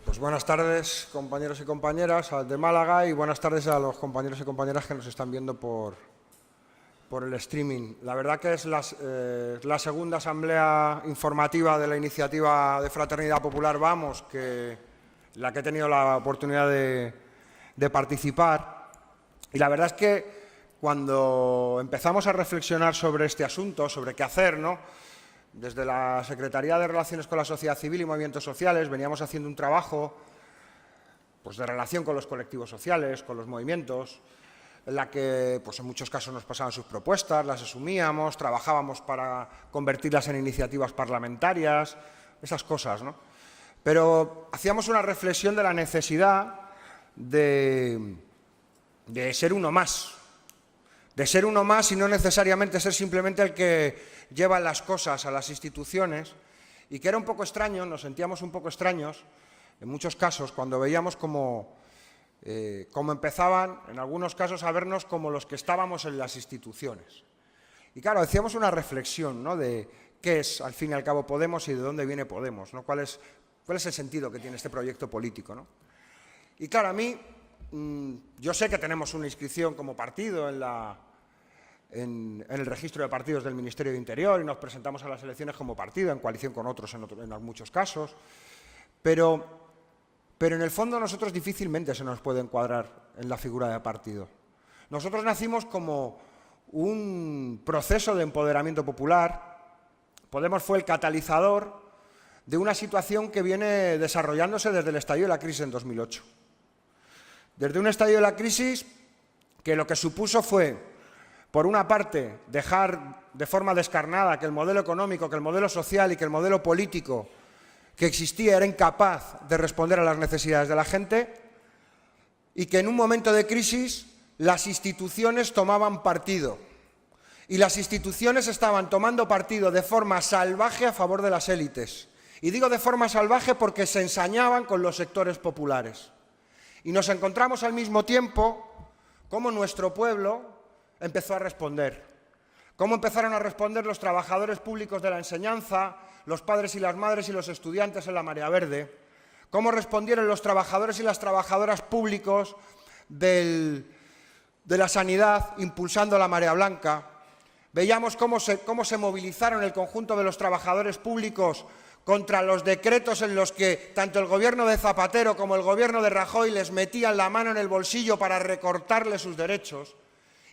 Pues buenas tardes, compañeros y compañeras de Málaga, y buenas tardes a los compañeros y compañeras que nos están viendo por el streaming. La verdad que es la segunda asamblea informativa de la iniciativa de Fraternidad Popular Vamos, la que he tenido la oportunidad de participar. Y la verdad es que cuando empezamos a reflexionar sobre este asunto, sobre qué hacer, ¿no?, desde la Secretaría de Relaciones con la Sociedad Civil y Movimientos Sociales veníamos haciendo un trabajo pues, de relación con los colectivos sociales, con los movimientos, en la que pues, en muchos casos nos pasaban sus propuestas, las asumíamos, trabajábamos para convertirlas en iniciativas parlamentarias, esas cosas, ¿no? Pero hacíamos una reflexión de la necesidad de ser uno más. De ser uno más y no necesariamente ser simplemente el que lleva las cosas a las instituciones, y que era un poco extraño, nos sentíamos un poco extraños en muchos casos cuando veíamos cómo empezaban en algunos casos a vernos como los que estábamos en las instituciones. Y claro, hacíamos una reflexión, ¿no?, de qué es al fin y al cabo Podemos y de dónde viene Podemos, ¿no? ¿Cuál es el sentido que tiene este proyecto político, ¿no? Y claro, a mí, yo sé que tenemos una inscripción como partido en el registro de partidos del Ministerio de Interior y nos presentamos a las elecciones como partido, en coalición con otros en muchos casos, pero en el fondo nosotros difícilmente se nos puede encuadrar en la figura de partido. Nosotros nacimos como un proceso de empoderamiento popular. Podemos fue el catalizador de una situación que viene desarrollándose desde el estallido de la crisis en 2008. Desde un estallido de la crisis que lo que supuso fue, por una parte, dejar de forma descarnada que el modelo económico, que el modelo social y que el modelo político que existía era incapaz de responder a las necesidades de la gente, y que en un momento de crisis las instituciones tomaban partido. Y las instituciones estaban tomando partido de forma salvaje a favor de las élites. Y digo de forma salvaje porque se ensañaban con los sectores populares. Y nos encontramos al mismo tiempo como nuestro pueblo empezó a responder. Cómo empezaron a responder los trabajadores públicos de la enseñanza, los padres y las madres y los estudiantes en la Marea Verde. Cómo respondieron los trabajadores y las trabajadoras públicos de la sanidad impulsando la Marea Blanca. Veíamos cómo se movilizaron el conjunto de los trabajadores públicos contra los decretos en los que tanto el gobierno de Zapatero como el gobierno de Rajoy les metían la mano en el bolsillo para recortarles sus derechos.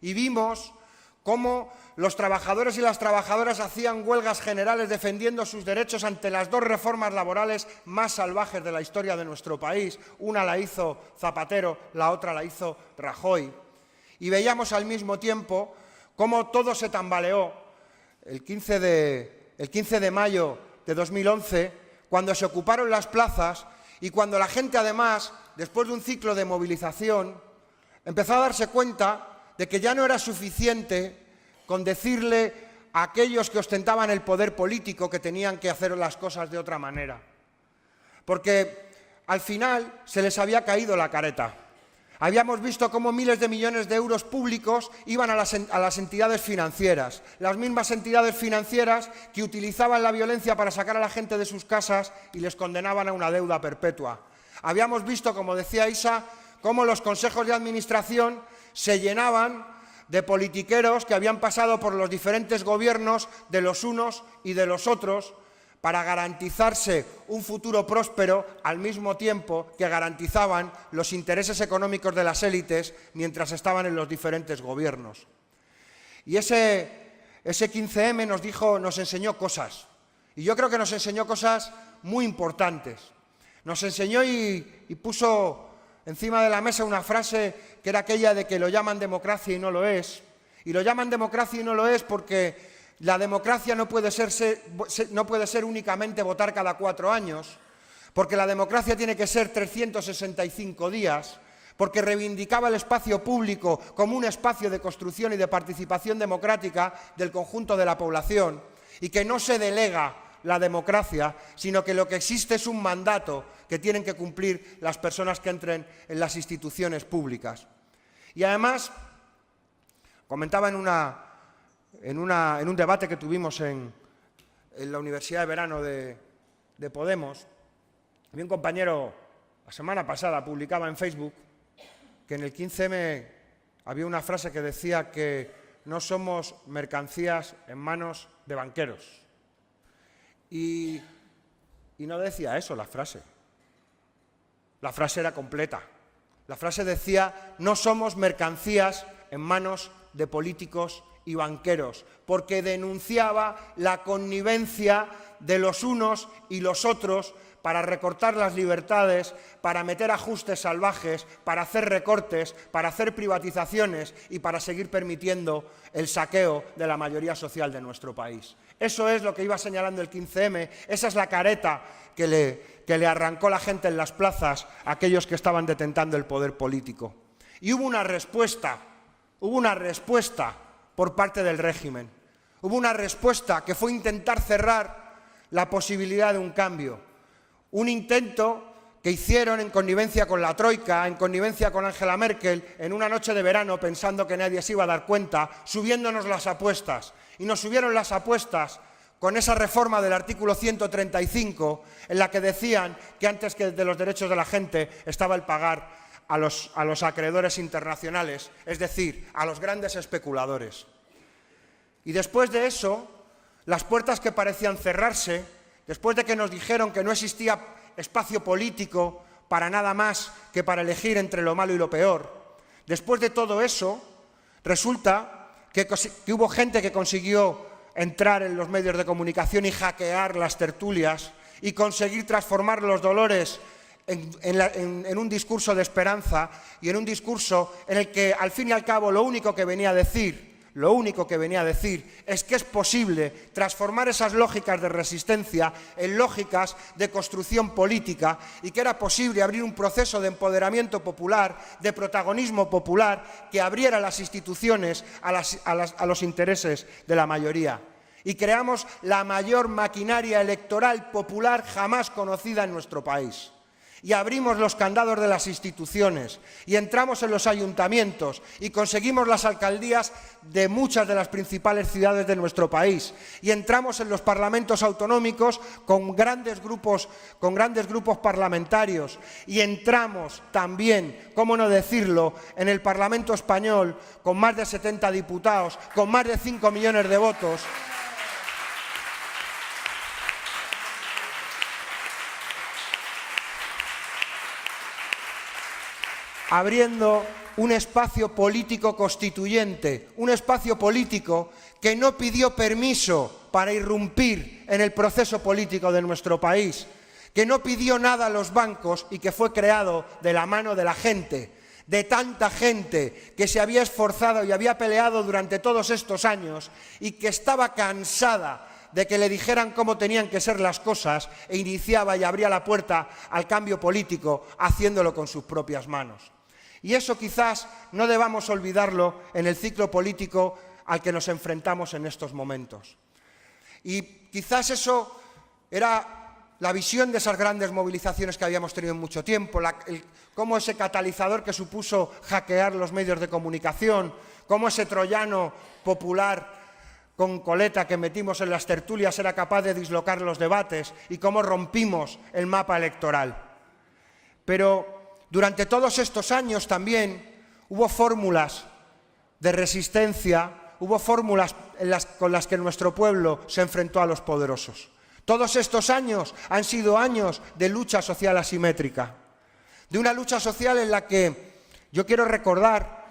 Y vimos cómo los trabajadores y las trabajadoras hacían huelgas generales defendiendo sus derechos ante las dos reformas laborales más salvajes de la historia de nuestro país. Una la hizo Zapatero, la otra la hizo Rajoy. Y veíamos al mismo tiempo cómo todo se tambaleó el 15 de mayo de 2011, cuando se ocuparon las plazas y cuando la gente, además, después de un ciclo de movilización, empezó a darse cuenta de que ya no era suficiente con decirle a aquellos que ostentaban el poder político que tenían que hacer las cosas de otra manera. Porque al final se les había caído la careta. Habíamos visto cómo miles de millones de euros públicos iban a las entidades financieras, las mismas entidades financieras que utilizaban la violencia para sacar a la gente de sus casas y les condenaban a una deuda perpetua. Habíamos visto, como decía Isa, cómo los consejos de administración se llenaban de politiqueros que habían pasado por los diferentes gobiernos de los unos y de los otros para garantizarse un futuro próspero al mismo tiempo que garantizaban los intereses económicos de las élites mientras estaban en los diferentes gobiernos. Y ese 15M nos enseñó cosas, y yo creo que nos enseñó cosas muy importantes. Nos enseñó y puso encima de la mesa una frase que era aquella de que lo llaman democracia y no lo es. Y lo llaman democracia y no lo es porque la democracia no puede ser únicamente votar cada 4 años, porque la democracia tiene que ser 365 días, porque reivindicaba el espacio público como un espacio de construcción y de participación democrática del conjunto de la población, y que no se delega la democracia, sino que lo que existe es un mandato que tienen que cumplir las personas que entren en las instituciones públicas. Y además, comentaba en un debate que tuvimos en la Universidad de Verano de Podemos, un compañero la semana pasada publicaba en Facebook que en el 15M había una frase que decía que no somos mercancías en manos de banqueros. Y no decía eso la frase. La frase era completa. La frase decía: no somos mercancías en manos de políticos y banqueros, porque denunciaba la connivencia de los unos y los otros para recortar las libertades, para meter ajustes salvajes, para hacer recortes, para hacer privatizaciones y para seguir permitiendo el saqueo de la mayoría social de nuestro país. Eso es lo que iba señalando el 15M, esa es la careta que le arrancó la gente en las plazas a aquellos que estaban detentando el poder político. Y hubo una respuesta por parte del régimen. Hubo una respuesta que fue intentar cerrar la posibilidad de un cambio. Un intento que hicieron en connivencia con la Troika, en connivencia con Angela Merkel, en una noche de verano, pensando que nadie se iba a dar cuenta, subiéndonos las apuestas. Y nos subieron las apuestas con esa reforma del artículo 135, en la que decían que antes que de los derechos de la gente estaba el pagar a los acreedores internacionales, es decir, a los grandes especuladores. Y después de eso, las puertas que parecían cerrarse, después de que nos dijeron que no existía espacio político para nada más que para elegir entre lo malo y lo peor, después de todo eso, resulta que hubo gente que consiguió entrar en los medios de comunicación y hackear las tertulias y conseguir transformar los dolores en un discurso de esperanza y en un discurso en el que, al fin y al cabo, lo único que venía a decir es que es posible transformar esas lógicas de resistencia en lógicas de construcción política y que era posible abrir un proceso de empoderamiento popular, de protagonismo popular, que abriera las instituciones a los intereses de la mayoría. Y creamos la mayor maquinaria electoral popular jamás conocida en nuestro país. Y abrimos los candados de las instituciones y entramos en los ayuntamientos y conseguimos las alcaldías de muchas de las principales ciudades de nuestro país y entramos en los parlamentos autonómicos con grandes grupos parlamentarios y entramos también, cómo no decirlo, en el Parlamento español con más de 70 diputados, con más de 5 millones de votos. Abriendo un espacio político constituyente, un espacio político que no pidió permiso para irrumpir en el proceso político de nuestro país, que no pidió nada a los bancos y que fue creado de la mano de la gente, de tanta gente que se había esforzado y había peleado durante todos estos años y que estaba cansada de que le dijeran cómo tenían que ser las cosas e iniciaba y abría la puerta al cambio político haciéndolo con sus propias manos. Y eso quizás no debamos olvidarlo en el ciclo político al que nos enfrentamos en estos momentos. Y quizás eso era la visión de esas grandes movilizaciones que habíamos tenido en mucho tiempo, cómo ese catalizador que supuso hackear los medios de comunicación, cómo ese troyano popular con coleta que metimos en las tertulias era capaz de dislocar los debates y cómo rompimos el mapa electoral. Pero durante todos estos años también hubo fórmulas de resistencia, hubo fórmulas con las que nuestro pueblo se enfrentó a los poderosos. Todos estos años han sido años de lucha social asimétrica, de una lucha social en la que yo quiero recordar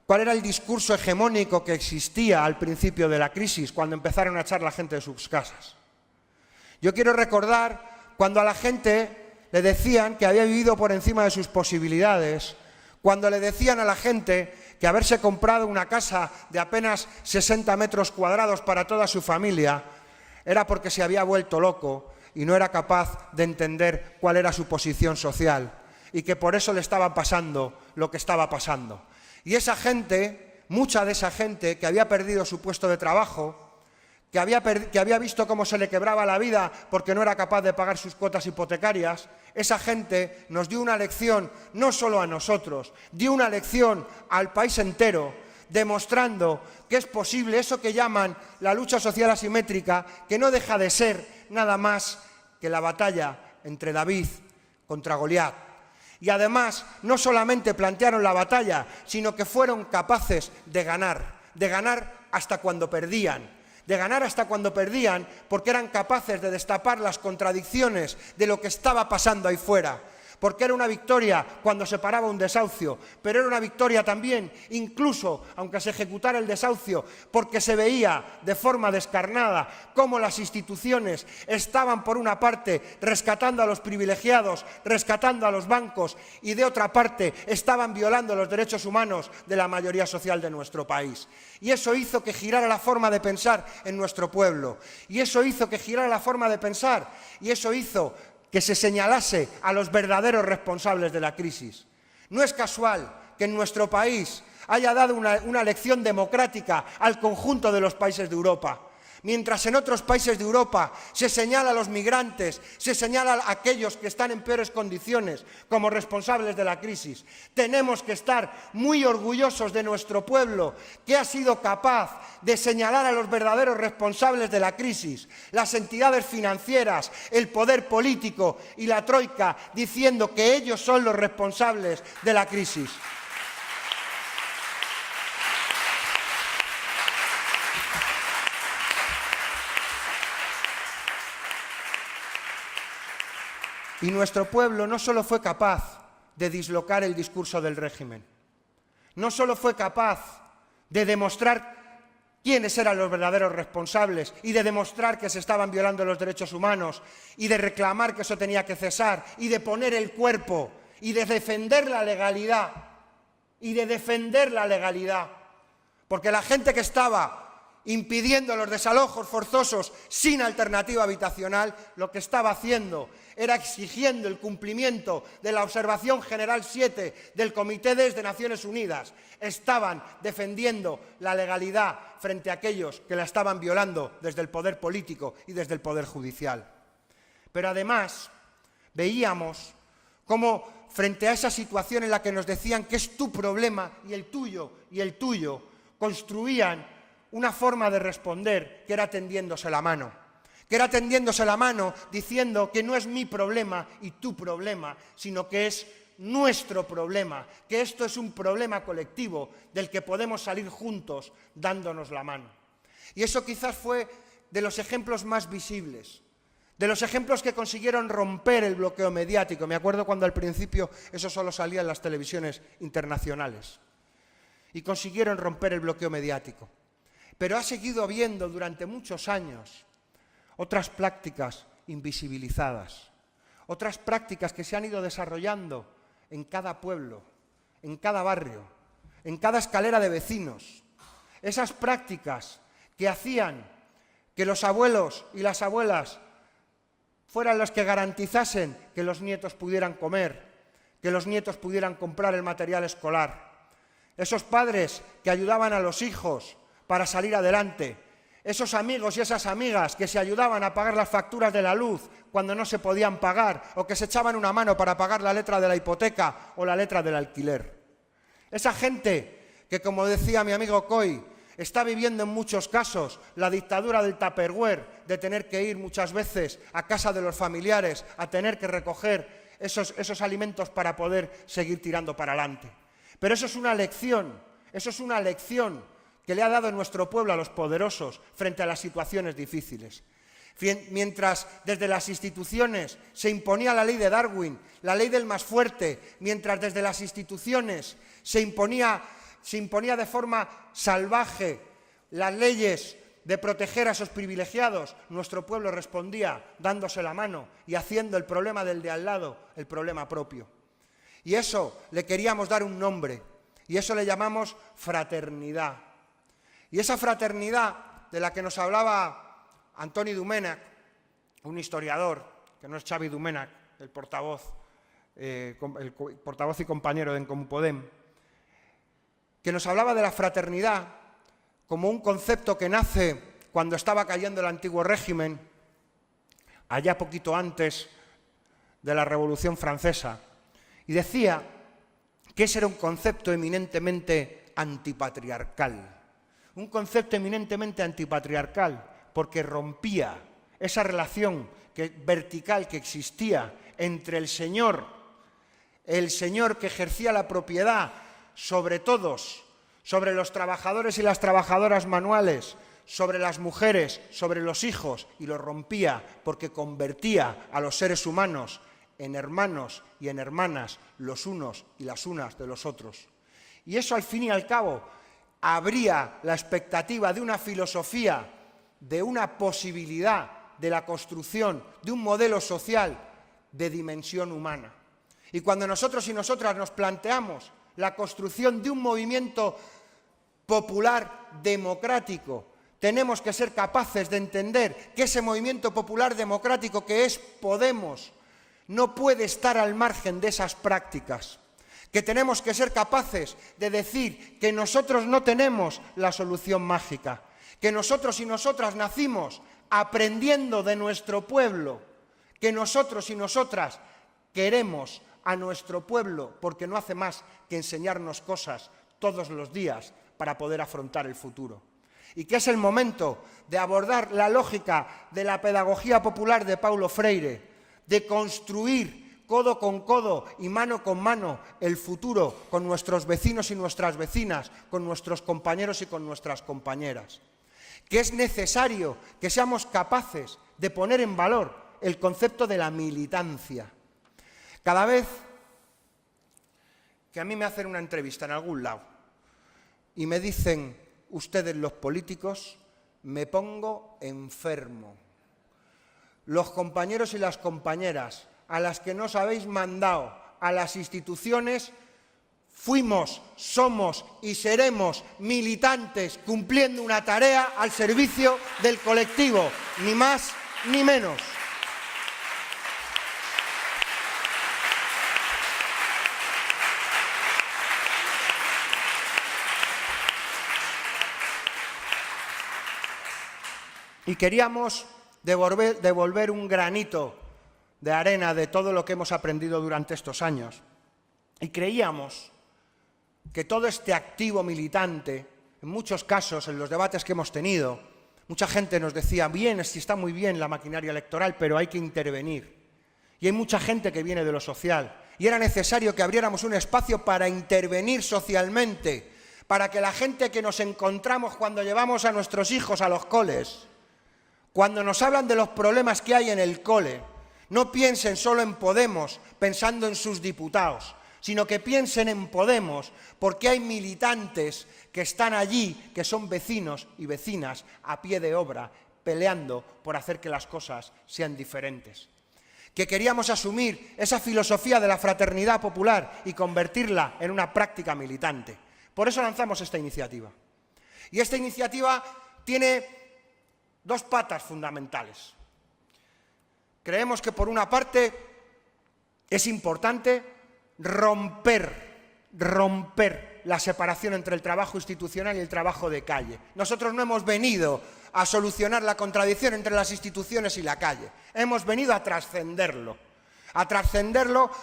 cuál era el discurso hegemónico que existía al principio de la crisis, cuando empezaron a echar la gente de sus casas. Yo quiero recordar cuando a la gente le decían que había vivido por encima de sus posibilidades, cuando le decían a la gente que haberse comprado una casa de apenas 60 metros cuadrados para toda su familia era porque se había vuelto loco y no era capaz de entender cuál era su posición social y que por eso le estaba pasando lo que estaba pasando. Y esa gente, mucha de esa gente que había perdido su puesto de trabajo, que había visto cómo se le quebraba la vida porque no era capaz de pagar sus cuotas hipotecarias, esa gente nos dio una lección, no solo a nosotros, dio una lección al país entero, demostrando que es posible eso que llaman la lucha social asimétrica, que no deja de ser nada más que la batalla entre David contra Goliat. Y además, no solamente plantearon la batalla, sino que fueron capaces de ganar hasta cuando perdían. De ganar hasta cuando perdían, porque eran capaces de destapar las contradicciones de lo que estaba pasando ahí fuera. Porque era una victoria cuando se paraba un desahucio, pero era una victoria también, incluso aunque se ejecutara el desahucio, porque se veía de forma descarnada cómo las instituciones estaban por una parte rescatando a los privilegiados, rescatando a los bancos, y de otra parte estaban violando los derechos humanos de la mayoría social de nuestro país. Y eso hizo que girara la forma de pensar en nuestro pueblo, y eso hizo que girara la forma de pensar, y eso hizo que se señalase a los verdaderos responsables de la crisis. No es casual que en nuestro país haya dado una lección democrática al conjunto de los países de Europa. Mientras en otros países de Europa se señala a los migrantes, se señala a aquellos que están en peores condiciones como responsables de la crisis, tenemos que estar muy orgullosos de nuestro pueblo, que ha sido capaz de señalar a los verdaderos responsables de la crisis, las entidades financieras, el poder político y la troika, diciendo que ellos son los responsables de la crisis. Y nuestro pueblo no solo fue capaz de dislocar el discurso del régimen, no solo fue capaz de demostrar quiénes eran los verdaderos responsables y de demostrar que se estaban violando los derechos humanos y de reclamar que eso tenía que cesar y de poner el cuerpo y de defender la legalidad, porque la gente que estaba impidiendo los desalojos forzosos sin alternativa habitacional, lo que estaba haciendo era exigiendo el cumplimiento de la Observación General 7 del Comité de Naciones Unidas. Estaban defendiendo la legalidad frente a aquellos que la estaban violando desde el poder político y desde el poder judicial. Pero además veíamos cómo frente a esa situación en la que nos decían que es tu problema y el tuyo, construían una forma de responder que era tendiéndose la mano. Diciendo que no es mi problema y tu problema, sino que es nuestro problema, que esto es un problema colectivo del que podemos salir juntos dándonos la mano. Y eso quizás fue de los ejemplos más visibles, de los ejemplos que consiguieron romper el bloqueo mediático. Me acuerdo cuando al principio eso solo salía en las televisiones internacionales. Y consiguieron romper el bloqueo mediático. Pero ha seguido habiendo durante muchos años otras prácticas invisibilizadas, otras prácticas que se han ido desarrollando en cada pueblo, en cada barrio, en cada escalera de vecinos. Esas prácticas que hacían que los abuelos y las abuelas fueran los que garantizasen que los nietos pudieran comer, que los nietos pudieran comprar el material escolar. Esos padres que ayudaban a los hijos para salir adelante, esos amigos y esas amigas que se ayudaban a pagar las facturas de la luz cuando no se podían pagar o que se echaban una mano para pagar la letra de la hipoteca o la letra del alquiler. Esa gente que, como decía mi amigo Coy, está viviendo en muchos casos la dictadura del Tupperware, de tener que ir muchas veces a casa de los familiares, a tener que recoger esos alimentos para poder seguir tirando para adelante. Pero eso es una lección que le ha dado nuestro pueblo a los poderosos frente a las situaciones difíciles. Mientras desde las instituciones se imponía la ley de Darwin, la ley del más fuerte, mientras desde las instituciones se imponía de forma salvaje las leyes de proteger a esos privilegiados, nuestro pueblo respondía dándose la mano y haciendo el problema del de al lado el problema propio. Y eso le queríamos dar un nombre, y eso le llamamos fraternidad. Y esa fraternidad de la que nos hablaba Antoni Domènech, un historiador, que no es Xavi Domènech, el portavoz y compañero de En Comú Podem, que nos hablaba de la fraternidad como un concepto que nace cuando estaba cayendo el antiguo régimen, allá poquito antes de la Revolución Francesa, y decía que ese era un concepto eminentemente antipatriarcal. Un concepto eminentemente antipatriarcal, porque rompía esa relación vertical que existía entre el Señor que ejercía la propiedad sobre todos, sobre los trabajadores y las trabajadoras manuales, sobre las mujeres, sobre los hijos, y lo rompía porque convertía a los seres humanos en hermanos y en hermanas, los unos y las unas de los otros. Y eso, al fin y al cabo, abría la expectativa de una filosofía, de una posibilidad de la construcción de un modelo social de dimensión humana. Y cuando nosotros y nosotras nos planteamos la construcción de un movimiento popular democrático, tenemos que ser capaces de entender que ese movimiento popular democrático que es Podemos no puede estar al margen de esas prácticas, que tenemos que ser capaces de decir que nosotros no tenemos la solución mágica, que nosotros y nosotras nacimos aprendiendo de nuestro pueblo, que nosotros y nosotras queremos a nuestro pueblo porque no hace más que enseñarnos cosas todos los días para poder afrontar el futuro. Y que es el momento de abordar la lógica de la pedagogía popular de Paulo Freire, de construir codo con codo y mano con mano el futuro con nuestros vecinos y nuestras vecinas, con nuestros compañeros y con nuestras compañeras. Que es necesario que seamos capaces de poner en valor el concepto de la militancia. Cada vez que a mí me hacen una entrevista en algún lado y me dicen ustedes los políticos, me pongo enfermo. Los compañeros y las compañeras a las que nos habéis mandado a las instituciones, fuimos, somos y seremos militantes cumpliendo una tarea al servicio del colectivo, ni más ni menos. Y queríamos devolver un granito de arena de todo lo que hemos aprendido durante estos años. Y creíamos que todo este activo militante, en muchos casos, en los debates que hemos tenido, mucha gente nos decía, bien, sí está muy bien la maquinaria electoral, pero hay que intervenir. Y hay mucha gente que viene de lo social. Y era necesario que abriéramos un espacio para intervenir socialmente, para que la gente que nos encontramos cuando llevamos a nuestros hijos a los coles, cuando nos hablan de los problemas que hay en el cole, no piensen solo en Podemos pensando en sus diputados, sino que piensen en Podemos porque hay militantes que están allí, que son vecinos y vecinas a pie de obra, peleando por hacer que las cosas sean diferentes. Que queríamos asumir esa filosofía de la fraternidad popular y convertirla en una práctica militante. Por eso lanzamos esta iniciativa. Y esta iniciativa tiene dos patas fundamentales. Creemos que, por una parte, es importante romper la separación entre el trabajo institucional y el trabajo de calle. Nosotros no hemos venido a solucionar la contradicción entre las instituciones y la calle. Hemos venido a trascenderlo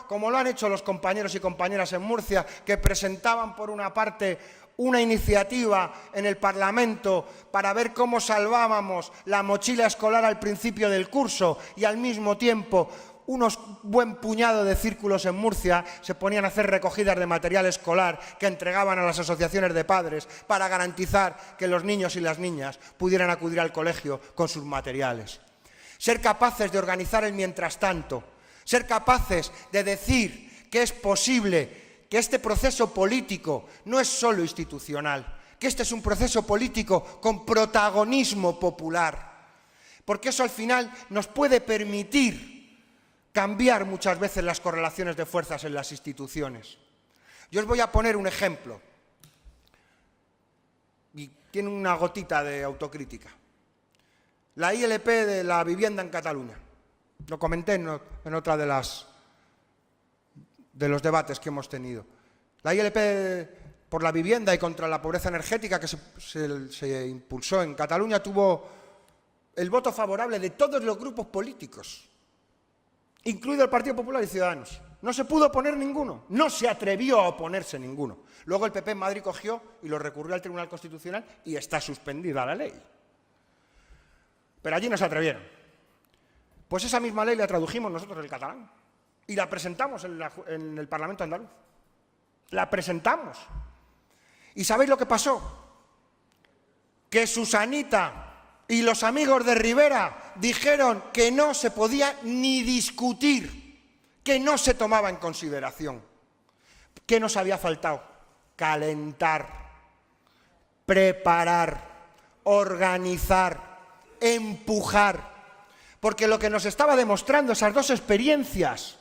como lo han hecho los compañeros y compañeras en Murcia, que presentaban, por una parte, una iniciativa en el Parlamento para ver cómo salvábamos la mochila escolar al principio del curso, y al mismo tiempo unos buen puñado de círculos en Murcia se ponían a hacer recogidas de material escolar que entregaban a las asociaciones de padres para garantizar que los niños y las niñas pudieran acudir al colegio con sus materiales. Ser capaces de organizar el mientras tanto, ser capaces de decir que es posible que este proceso político no es solo institucional, que este es un proceso político con protagonismo popular, porque eso al final nos puede permitir cambiar muchas veces las correlaciones de fuerzas en las instituciones. Yo os voy a poner un ejemplo, y tiene una gotita de autocrítica. La ILP de la vivienda en Cataluña. Lo comenté en otra de los debates que hemos tenido. La ILP por la vivienda y contra la pobreza energética que se impulsó en Cataluña tuvo el voto favorable de todos los grupos políticos, incluido el Partido Popular y Ciudadanos. No se pudo oponer ninguno, no se atrevió a oponerse ninguno. Luego el PP en Madrid cogió y lo recurrió al Tribunal Constitucional y está suspendida la ley. Pero allí no se atrevieron. Pues esa misma ley la tradujimos nosotros del catalán. y la presentamos en el Parlamento andaluz. La presentamos. ¿Y sabéis lo que pasó? Que Susanita y los amigos de Rivera dijeron que no se podía ni discutir, que no se tomaba en consideración. ¿Qué nos había faltado? Calentar, preparar, organizar, empujar. Porque lo que nos estaba demostrando esas dos experiencias,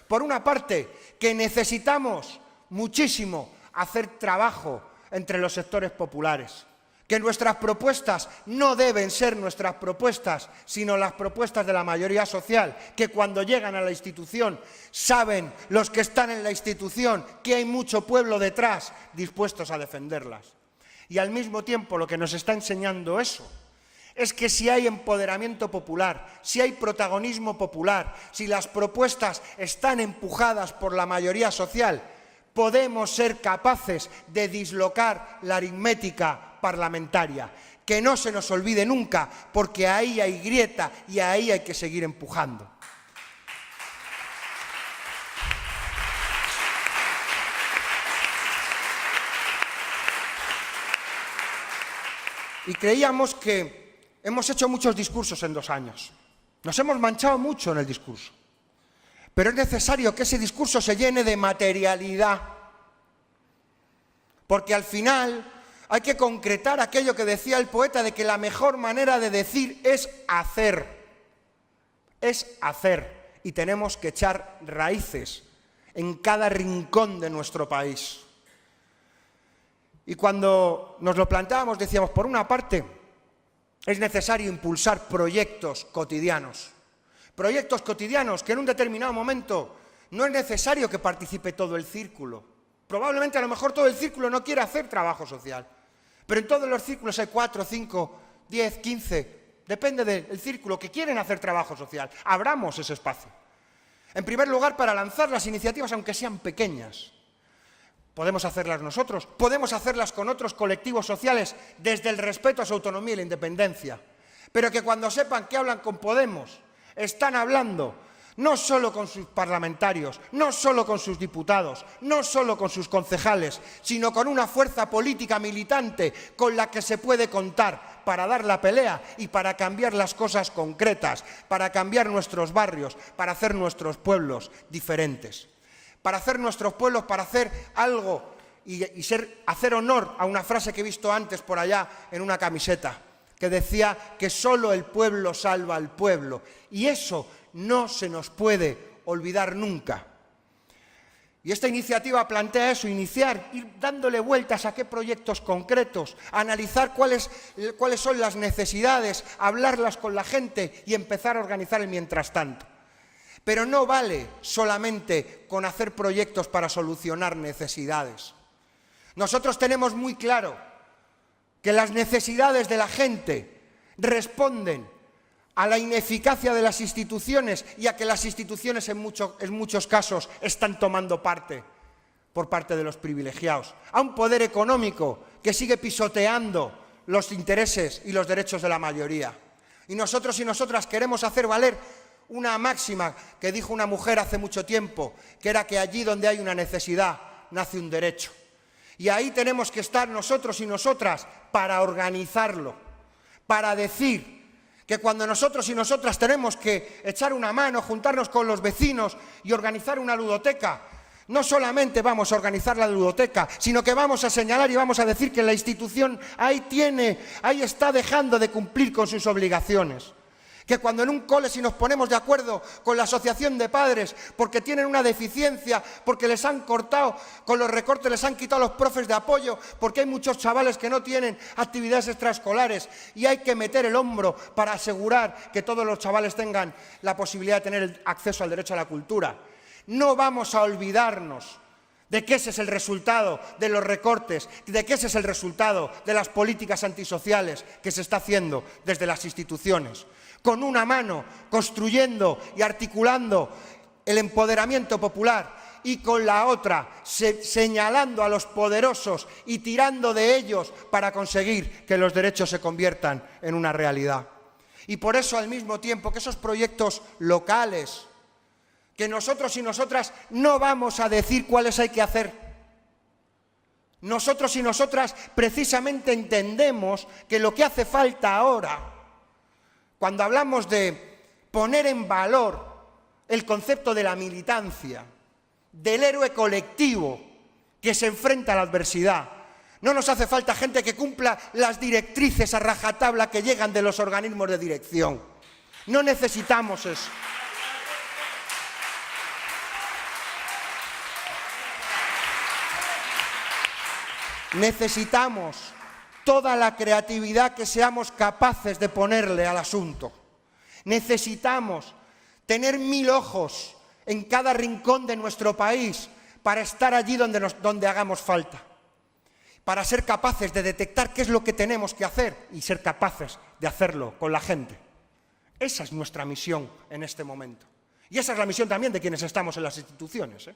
por una parte, que necesitamos muchísimo hacer trabajo entre los sectores populares, que nuestras propuestas no deben ser nuestras propuestas, sino las propuestas de la mayoría social, que cuando llegan a la institución saben los que están en la institución que hay mucho pueblo detrás dispuestos a defenderlas. Y al mismo tiempo lo que nos está enseñando eso es que si hay empoderamiento popular, si hay protagonismo popular, si las propuestas están empujadas por la mayoría social, podemos ser capaces de dislocar la aritmética parlamentaria. Que no se nos olvide nunca, porque ahí hay grieta y ahí hay que seguir empujando. Y creíamos que hemos hecho muchos discursos en 2 años. Nos hemos manchado mucho en el discurso. Pero es necesario que ese discurso se llene de materialidad. Porque al final hay que concretar aquello que decía el poeta, de que la mejor manera de decir es hacer. Es hacer. Y tenemos que echar raíces en cada rincón de nuestro país. Y cuando nos lo planteábamos decíamos, por una parte, es necesario impulsar proyectos cotidianos. Proyectos cotidianos que en un determinado momento no es necesario que participe todo el círculo. Probablemente a lo mejor todo el círculo no quiera hacer trabajo social. Pero en todos los círculos hay 4, 5, 10, 15, depende del círculo, que quieren hacer trabajo social. Abramos ese espacio. En primer lugar, para lanzar las iniciativas, aunque sean pequeñas. Podemos hacerlas nosotros, podemos hacerlas con otros colectivos sociales desde el respeto a su autonomía y la independencia. Pero que cuando sepan que hablan con Podemos, están hablando no solo con sus parlamentarios, no solo con sus diputados, no solo con sus concejales, sino con una fuerza política militante con la que se puede contar para dar la pelea y para cambiar las cosas concretas, para cambiar nuestros barrios, para hacer nuestros pueblos diferentes. Para hacer nuestros pueblos, para hacer algo y hacer honor a una frase que he visto antes por allá en una camiseta, que decía que solo el pueblo salva al pueblo. Y eso no se nos puede olvidar nunca. Y esta iniciativa plantea eso, iniciar, ir dándole vueltas a qué proyectos concretos, analizar cuáles son las necesidades, hablarlas con la gente y empezar a organizar el mientras tanto. Pero no vale solamente con hacer proyectos para solucionar necesidades. Nosotros tenemos muy claro que las necesidades de la gente responden a la ineficacia de las instituciones y a que las instituciones en muchos casos están tomando parte por parte de los privilegiados, a un poder económico que sigue pisoteando los intereses y los derechos de la mayoría. Y nosotros y nosotras queremos hacer valer una máxima que dijo una mujer hace mucho tiempo, que era que allí donde hay una necesidad nace un derecho. Y ahí tenemos que estar nosotros y nosotras para organizarlo, para decir que cuando nosotros y nosotras tenemos que echar una mano, juntarnos con los vecinos y organizar una ludoteca, no solamente vamos a organizar la ludoteca, sino que vamos a señalar y vamos a decir que la institución ahí está dejando de cumplir con sus obligaciones. Que cuando en un cole, si nos ponemos de acuerdo con la asociación de padres porque tienen una deficiencia, porque les han cortado, con los recortes les han quitado los profes de apoyo, porque hay muchos chavales que no tienen actividades extraescolares y hay que meter el hombro para asegurar que todos los chavales tengan la posibilidad de tener acceso al derecho a la cultura. No vamos a olvidarnos de que ese es el resultado de los recortes, de que ese es el resultado de las políticas antisociales que se está haciendo desde las instituciones. Con una mano construyendo y articulando el empoderamiento popular y con la otra señalando a los poderosos y tirando de ellos para conseguir que los derechos se conviertan en una realidad. Y por eso, al mismo tiempo que esos proyectos locales que nosotros y nosotras no vamos a decir cuáles hay que hacer. Nosotros y nosotras precisamente entendemos que lo que hace falta ahora, cuando hablamos de poner en valor el concepto de la militancia, del héroe colectivo que se enfrenta a la adversidad, no nos hace falta gente que cumpla las directrices a rajatabla que llegan de los organismos de dirección. No necesitamos eso. Necesitamos toda la creatividad que seamos capaces de ponerle al asunto. Necesitamos tener 1000 ojos en cada rincón de nuestro país para estar allí donde hagamos falta, para ser capaces de detectar qué es lo que tenemos que hacer y ser capaces de hacerlo con la gente. Esa es nuestra misión en este momento. Y esa es la misión también de quienes estamos en las instituciones,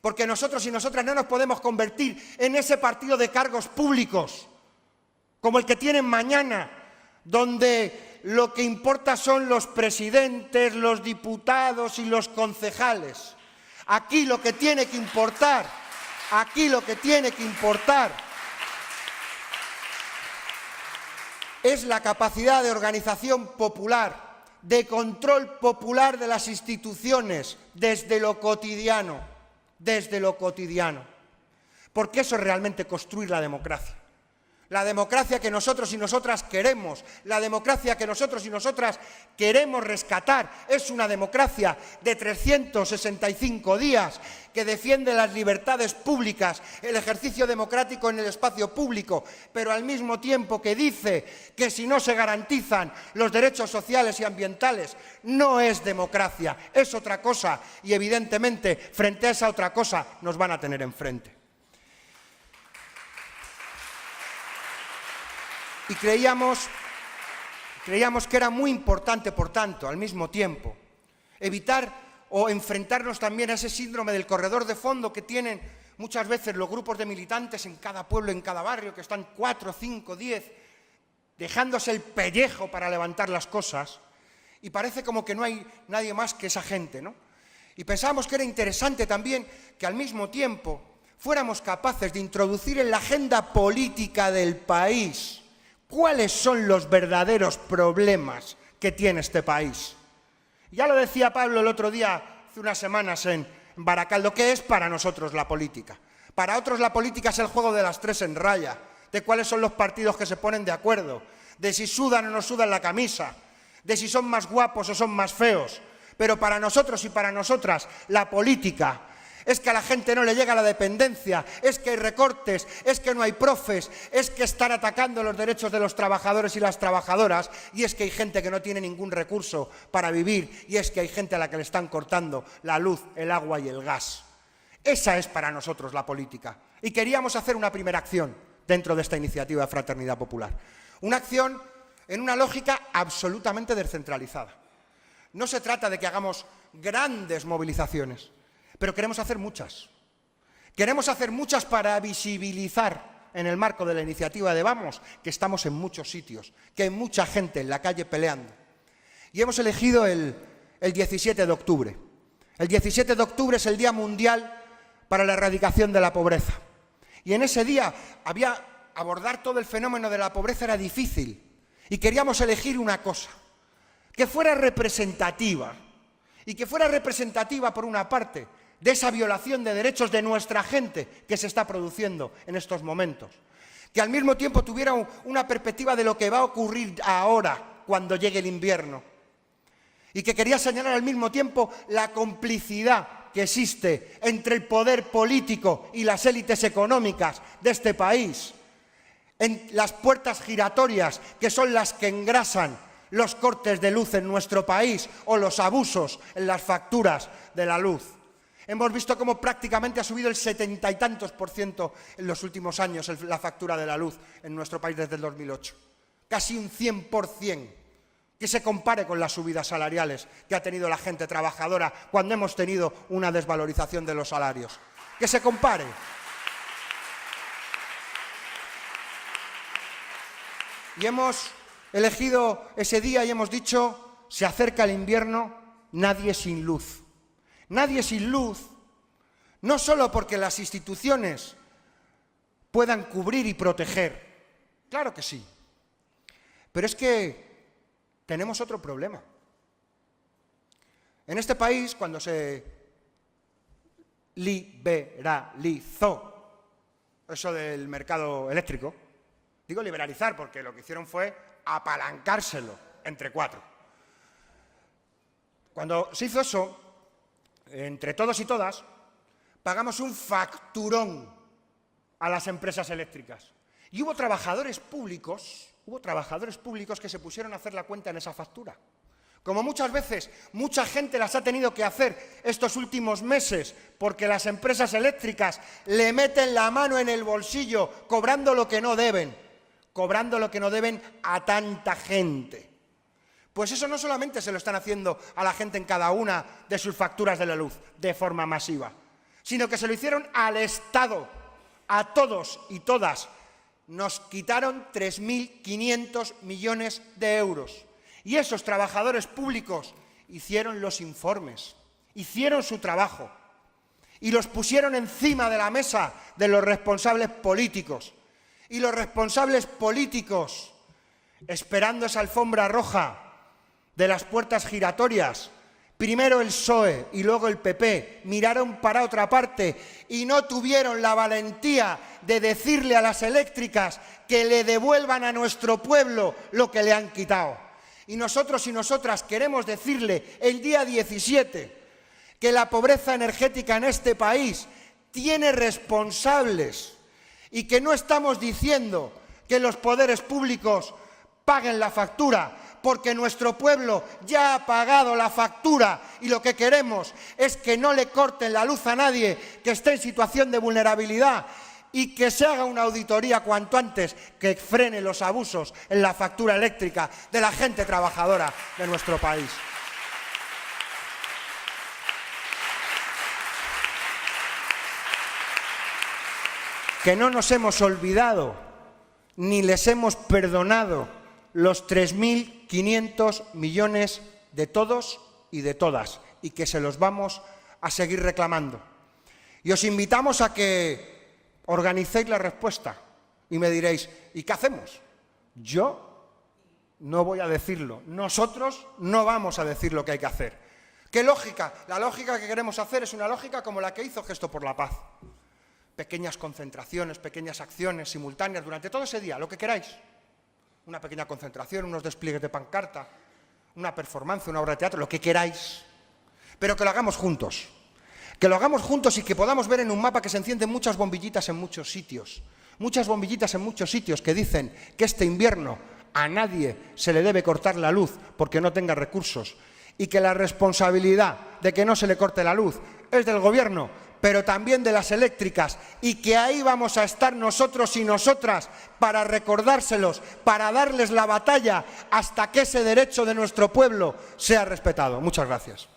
Porque nosotros y nosotras no nos podemos convertir en ese partido de cargos públicos, como el que tienen mañana, donde lo que importa son los presidentes, los diputados y los concejales. Aquí lo que tiene que importar, es la capacidad de organización popular, de control popular de las instituciones desde lo cotidiano, porque eso es realmente construir la democracia. La democracia que nosotros y nosotras queremos, la democracia que nosotros y nosotras queremos rescatar, es una democracia de 365 días que defiende las libertades públicas, el ejercicio democrático en el espacio público, pero al mismo tiempo que dice que si no se garantizan los derechos sociales y ambientales, no es democracia, es otra cosa, y evidentemente frente a esa otra cosa nos van a tener enfrente. Y creíamos que era muy importante, por tanto, al mismo tiempo, evitar o enfrentarnos también a ese síndrome del corredor de fondo que tienen muchas veces los grupos de militantes en cada pueblo, en cada barrio, que están 4, 5, 10, dejándose el pellejo para levantar las cosas, y parece como que no hay nadie más que esa gente, ¿no? Y pensábamos que era interesante también que al mismo tiempo fuéramos capaces de introducir en la agenda política del país cuáles son los verdaderos problemas que tiene este país. Ya lo decía Pablo el otro día, hace unas semanas en Baracaldo, ¿qué es para nosotros la política? Para otros la política es el juego de las 3 en raya, de cuáles son los partidos que se ponen de acuerdo, de si sudan o no sudan la camisa, de si son más guapos o son más feos. Pero para nosotros y para nosotras la política es que a la gente no le llega la dependencia, es que hay recortes, es que no hay profes, es que están atacando los derechos de los trabajadores y las trabajadoras, y es que hay gente que no tiene ningún recurso para vivir, y es que hay gente a la que le están cortando la luz, el agua y el gas. Esa es para nosotros la política. Y queríamos hacer una primera acción dentro de esta iniciativa de Fraternidad Popular. Una acción en una lógica absolutamente descentralizada. No se trata de que hagamos grandes movilizaciones, pero queremos hacer muchas. Queremos hacer muchas para visibilizar en el marco de la iniciativa de Vamos que estamos en muchos sitios, que hay mucha gente en la calle peleando. Y hemos elegido el 17 de octubre. El 17 de octubre es el Día Mundial para la Erradicación de la Pobreza. Y en ese día abordar todo el fenómeno de la pobreza era difícil. Y queríamos elegir una cosa, que fuera representativa. Y que fuera representativa, por una parte, de esa violación de derechos de nuestra gente que se está produciendo en estos momentos. Que al mismo tiempo tuviera una perspectiva de lo que va a ocurrir ahora, cuando llegue el invierno. Y que quería señalar al mismo tiempo la complicidad que existe entre el poder político y las élites económicas de este país, en las puertas giratorias que son las que engrasan los cortes de luz en nuestro país o los abusos en las facturas de la luz. Hemos visto cómo prácticamente ha subido el 70 y tantos % en los últimos años la factura de la luz en nuestro país desde el 2008. Casi un 100%. Que se compare con las subidas salariales que ha tenido la gente trabajadora cuando hemos tenido una desvalorización de los salarios. Que se compare. Y hemos elegido ese día y hemos dicho, se acerca el invierno, nadie sin luz. Nadie sin luz, no solo porque las instituciones puedan cubrir y proteger, claro que sí, pero es que tenemos otro problema. En este país, cuando se liberalizó eso del mercado eléctrico, digo liberalizar porque lo que hicieron fue apalancárselo entre cuatro. Cuando se hizo eso, entre todos y todas, pagamos un facturón a las empresas eléctricas. Y hubo trabajadores públicos que se pusieron a hacer la cuenta en esa factura. Como muchas veces, mucha gente las ha tenido que hacer estos últimos meses porque las empresas eléctricas le meten la mano en el bolsillo cobrando lo que no deben a tanta gente. Pues eso no solamente se lo están haciendo a la gente en cada una de sus facturas de la luz de forma masiva, sino que se lo hicieron al Estado, a todos y todas. Nos quitaron 3.500 millones de euros. Y esos trabajadores públicos hicieron los informes, hicieron su trabajo y los pusieron encima de la mesa de los responsables políticos. Y los responsables políticos, esperando esa alfombra roja de las puertas giratorias, primero el PSOE y luego el PP, miraron para otra parte y no tuvieron la valentía de decirle a las eléctricas que le devuelvan a nuestro pueblo lo que le han quitado. Y nosotros y nosotras queremos decirle el día 17 que la pobreza energética en este país tiene responsables y que no estamos diciendo que los poderes públicos paguen la factura, porque nuestro pueblo ya ha pagado la factura y lo que queremos es que no le corten la luz a nadie que esté en situación de vulnerabilidad y que se haga una auditoría cuanto antes que frene los abusos en la factura eléctrica de la gente trabajadora de nuestro país. Que no nos hemos olvidado ni les hemos perdonado los 3.500 millones de todos y de todas y que se los vamos a seguir reclamando. Y os invitamos a que organicéis la respuesta y me diréis, ¿y qué hacemos? Yo no voy a decirlo, nosotros no vamos a decir lo que hay que hacer. ¿Qué lógica? La lógica que queremos hacer es una lógica como la que hizo Gesto por la Paz. Pequeñas concentraciones, pequeñas acciones simultáneas durante todo ese día, lo que queráis. Una pequeña concentración, unos despliegues de pancarta, una performance, una obra de teatro, lo que queráis. Pero que lo hagamos juntos. Que lo hagamos juntos y que podamos ver en un mapa que se encienden muchas bombillitas en muchos sitios. Muchas bombillitas en muchos sitios que dicen que este invierno a nadie se le debe cortar la luz porque no tenga recursos. Y que la responsabilidad de que no se le corte la luz es del gobierno, pero también de las eléctricas, y que ahí vamos a estar nosotros y nosotras para recordárselos, para darles la batalla hasta que ese derecho de nuestro pueblo sea respetado. Muchas gracias.